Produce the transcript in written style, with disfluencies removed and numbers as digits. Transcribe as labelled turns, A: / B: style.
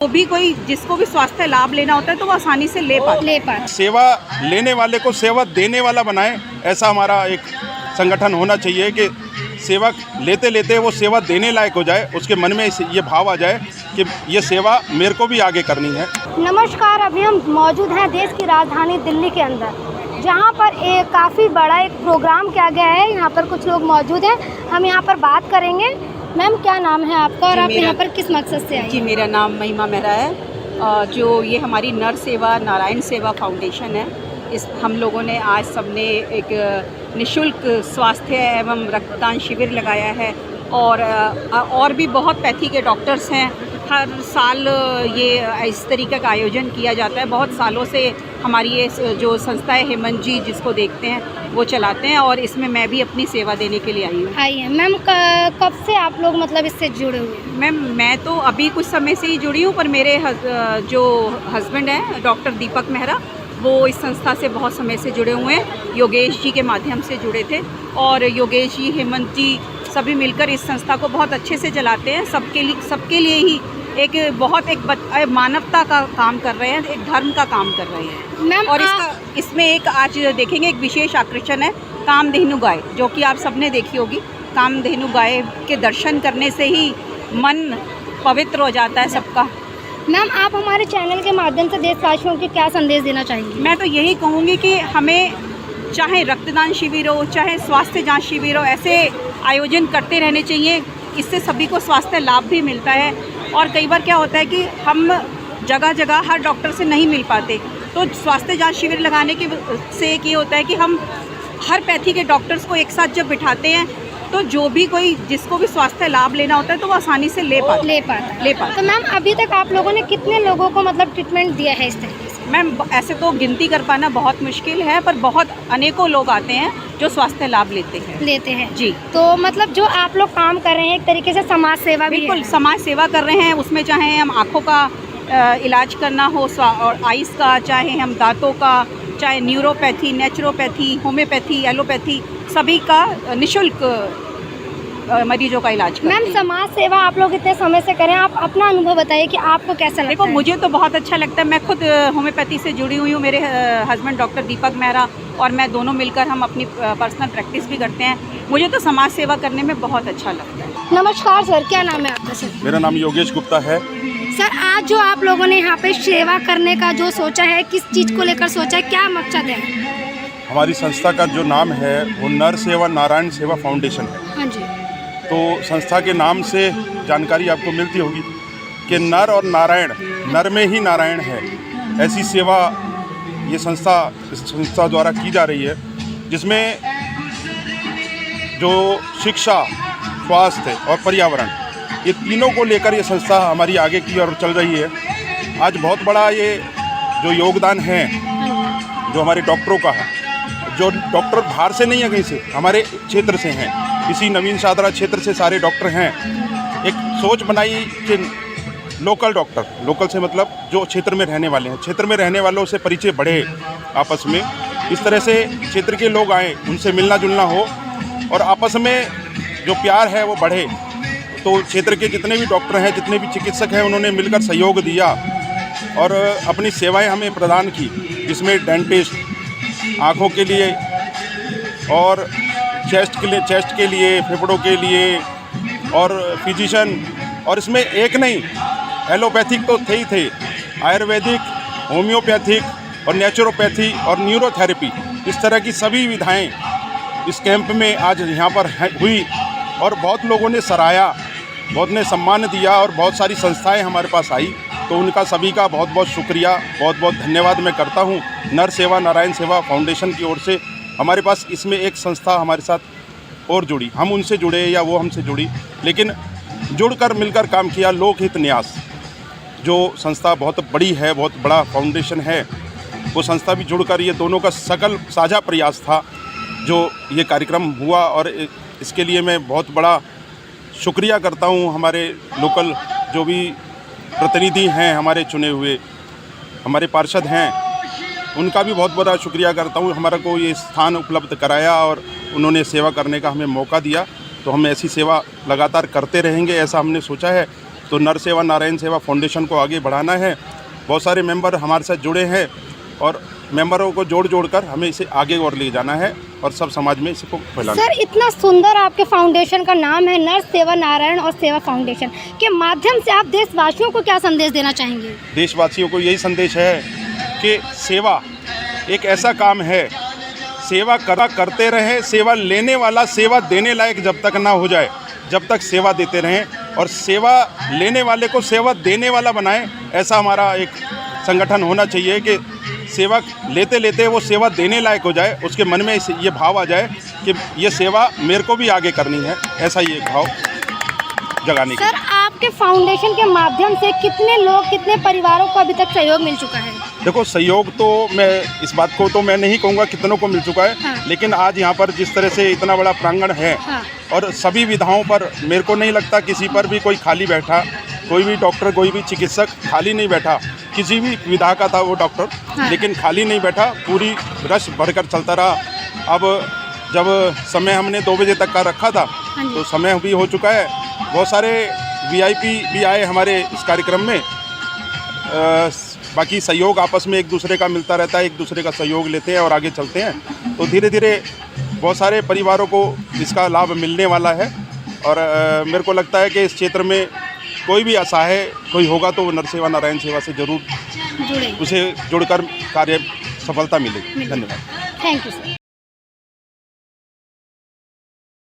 A: तो भी कोई जिसको भी स्वास्थ्य लाभ लेना होता है तो वो आसानी से ले पाता।
B: सेवा लेने वाले को सेवा देने वाला बनाए, ऐसा हमारा एक संगठन होना चाहिए कि सेवा लेते लेते वो सेवा देने लायक हो जाए, उसके मन में ये भाव आ जाए कि ये सेवा मेरे को भी आगे करनी है।
C: नमस्कार, अभी हम मौजूद हैं देश की राजधानी दिल्ली के अंदर, जहां पर एक काफ़ी बड़ा एक प्रोग्राम किया गया है। यहां पर कुछ लोग मौजूद हैं, हम यहां पर बात करेंगे। मैम, क्या नाम है आपका और आप यहाँ पर किस मकसद से आई?
A: जी, मेरा नाम महिमा मेहरा है। जो ये हमारी नर सेवा नारायण सेवा फाउंडेशन है, इस हम लोगों ने आज सबने एक निशुल्क स्वास्थ्य एवं रक्तदान शिविर लगाया है। और भी बहुत पैथी के डॉक्टर्स हैं। हर साल ये इस तरीके का आयोजन किया जाता है। बहुत सालों से हमारी ये जो संस्था है, हेमंत जी जिसको देखते हैं वो चलाते हैं, और इसमें मैं भी अपनी सेवा देने के लिए आई हूँ।
C: आई है मैम, कब से आप लोग मतलब इससे जुड़े हुए हैं?
A: मैम, मैं तो अभी कुछ समय से ही जुड़ी हूँ, पर मेरे जो हस्बैंड हैं डॉक्टर दीपक मेहरा, वो इस संस्था से बहुत समय से जुड़े हुए हैं। योगेश जी के माध्यम से जुड़े थे, और योगेश जी, हेमंत जी सभी मिलकर इस संस्था को बहुत अच्छे से चलाते हैं। सबके लिए ही एक मानवता का काम कर रहे हैं, एक धर्म का काम कर रहे हैं
C: मैम।
A: और इसमें एक आज देखेंगे एक विशेष आकर्षण है कामधेनु गाय, जो कि आप सबने देखी होगी। कामधेनु गाय के दर्शन करने से ही मन पवित्र हो जाता है सबका।
C: मैम, आप हमारे चैनल के माध्यम से देशवासियों को क्या संदेश देना चाहेंगी?
A: मैं तो यही कहूँगी कि हमें चाहे रक्तदान शिविर हो, चाहे स्वास्थ्य जांच शिविर हो, ऐसे आयोजन करते रहने चाहिए। इससे सभी को स्वास्थ्य लाभ भी मिलता है। और कई बार क्या होता है कि हम जगह जगह हर डॉक्टर से नहीं मिल पाते, तो स्वास्थ्य जांच शिविर लगाने के से एक ये होता है कि हम हर पैथी के डॉक्टर्स को एक साथ जब बिठाते हैं, तो जो भी कोई जिसको भी स्वास्थ्य लाभ लेना होता है तो वो आसानी से ले पाता।
C: तो मैम, अभी तक आप लोगों ने कितने लोगों को मतलब ट्रीटमेंट दिया है इस तरीके से?
A: मैम, ऐसे तो गिनती कर पाना बहुत मुश्किल है, पर बहुत अनेकों लोग आते हैं जो स्वास्थ्य लाभ लेते हैं जी।
C: तो मतलब जो आप लोग काम कर रहे हैं एक तरीके से समाज सेवा भी है।
A: बिल्कुल समाज सेवा कर रहे हैं। उसमें चाहे हम आँखों का इलाज करना हो और आइस का, चाहे हम दांतों का, चाहे न्यूरोपैथी, नेचुरोपैथी, होम्योपैथी, एलोपैथी, सभी का निःशुल्क मरीजों का इलाज करते हैं।
C: मैम, समाज सेवा आप लोग इतने समय से करें, आप अपना अनुभव बताइए कि आपको कैसा लगता है?
A: देखो, मुझे तो बहुत अच्छा लगता है। मैं खुद होम्योपैथी से जुड़ी हुई हूँ। मेरे हस्बैंड डॉक्टर दीपक मेहरा और मैं दोनों मिलकर हम अपनी पर्सनल प्रैक्टिस भी करते हैं। मुझे तो समाज सेवा करने में बहुत अच्छा लगता है।
C: नमस्कार सर, क्या नाम है आपका? सर,
B: मेरा नाम योगेश गुप्ता है।
C: सर, आज जो आप लोगों ने यहाँ पे सेवा करने का जो सोचा है, किस चीज़ को लेकर सोचा है, क्या मकसद है?
B: हमारी संस्था का जो नाम है वो नर सेवा नारायण सेवा फाउंडेशन है।
C: हाँ जी।
B: तो संस्था के नाम से जानकारी आपको मिलती होगी कि नर और नारायण, नर में ही नारायण है। ऐसी सेवा ये संस्था द्वारा की जा रही है, जिसमें जो शिक्षा, स्वास्थ्य और पर्यावरण, ये तीनों को लेकर ये संस्था हमारी आगे की ओर चल रही है। आज बहुत बड़ा ये जो योगदान है जो हमारे डॉक्टरों का है, जो डॉक्टर बाहर से नहीं है, कहीं से हमारे क्षेत्र से हैं, इसी नवीन शाहदरा क्षेत्र से सारे डॉक्टर हैं। एक सोच बनाई कि लोकल डॉक्टर, लोकल से मतलब जो क्षेत्र में रहने वाले हैं, क्षेत्र में रहने वालों से परिचय बढ़े आपस में। इस तरह से क्षेत्र के लोग आएँ, उनसे मिलना जुलना हो और आपस में जो प्यार है वो बढ़े। तो क्षेत्र के जितने भी डॉक्टर हैं, जितने भी चिकित्सक हैं, उन्होंने मिलकर सहयोग दिया और अपनी सेवाएं हमें प्रदान की, जिसमें डेंटिस्ट आँखों के लिए और चेस्ट के लिए, फेफड़ों के लिए और फिजिशियन, और इसमें एक नहीं, एलोपैथिक तो थे ही थे, आयुर्वेदिक, होम्योपैथिक और नेचुरोपैथी और न्यूरोथेरेपी, इस तरह की सभी विधाएं इस कैंप में आज यहाँ पर हुई और बहुत लोगों ने सराहा, बहुत ने सम्मान दिया और बहुत सारी संस्थाएं हमारे पास आई। तो उनका सभी का बहुत बहुत शुक्रिया, बहुत बहुत धन्यवाद मैं करता हूँ। नर सेवा नारायण सेवा फाउंडेशन की ओर से हमारे पास इसमें एक संस्था हमारे साथ और जुड़ी, हम उनसे जुड़े या वो हमसे जुड़ी, लेकिन जुड़कर मिलकर काम किया। लोकहित न्यास जो संस्था बहुत बड़ी है, बहुत बड़ा फाउंडेशन है, वो संस्था भी जुड़कर, ये दोनों का सकल साझा प्रयास था जो ये कार्यक्रम हुआ। और इसके लिए मैं बहुत बड़ा शुक्रिया करता हूँ हमारे लोकल जो भी प्रतिनिधि हैं, हमारे चुने हुए हमारे पार्षद हैं, उनका भी बहुत बड़ा शुक्रिया करता हूँ। हमारा को ये स्थान उपलब्ध कराया और उन्होंने सेवा करने का हमें मौका दिया। तो हम ऐसी सेवा लगातार करते रहेंगे, ऐसा हमने सोचा है तो नर सेवा नारायण सेवा फाउंडेशन को आगे बढ़ाना है। बहुत सारे मेंबर हमारे साथ जुड़े हैं और मेंबरों को जोड़ कर हमें इसे आगे और ले जाना है और सब समाज में इसको फैलाना है।
C: सर, इतना सुंदर आपके फाउंडेशन का नाम है, नर सेवा नारायण और सेवा फाउंडेशन के माध्यम से आप देशवासियों को क्या संदेश देना चाहेंगे?
B: देशवासियों को यही संदेश है कि सेवा एक ऐसा काम है, सेवा करते रहें। सेवा लेने वाला सेवा देने लायक जब तक ना हो जाए, जब तक सेवा देते रहें और सेवा लेने वाले को सेवा देने वाला बनाएं। ऐसा हमारा एक संगठन होना चाहिए कि सेवा लेते लेते वो सेवा देने लायक हो जाए, उसके मन में ये भाव आ जाए कि ये सेवा मेरे को भी आगे करनी है। ऐसा ही एक भाव जगाने की।
C: सर, आपके फाउंडेशन के माध्यम से कितने लोग, कितने परिवारों को अभी तक सहयोग मिल चुका है?
B: देखो, सहयोग तो मैं इस बात को तो मैं नहीं कहूँगा कितनों को मिल चुका है।
C: हाँ।
B: लेकिन आज यहाँ पर जिस तरह से इतना बड़ा प्रांगण है,
C: हाँ।
B: और सभी विधाओं पर मेरे को नहीं लगता किसी पर भी कोई खाली बैठा, कोई भी डॉक्टर, कोई भी चिकित्सक खाली नहीं बैठा। किसी भी विधा का था वो डॉक्टर,
C: हाँ।
B: लेकिन खाली नहीं बैठा, पूरी रश भरकर चलता रहा। अब जब समय हमने 2 बजे तक का रखा था,
C: हाँ जी।
B: तो समय भी हो चुका है। बहुत सारे VIP भी आए हमारे इस कार्यक्रम में। बाकी सहयोग आपस में एक दूसरे का मिलता रहता है, एक दूसरे का सहयोग लेते हैं और आगे चलते हैं। तो धीरे धीरे बहुत सारे परिवारों को इसका लाभ मिलने वाला है। और मेरे को लगता है कि इस क्षेत्र में कोई भी असहाय कोई होगा तो वो नर सेवा नारायण सेवा से ज़रूर
C: जुड़े।
B: उसे जुड़कर कार्य सफलता मिलेगी। धन्यवाद।
C: Thank you sir.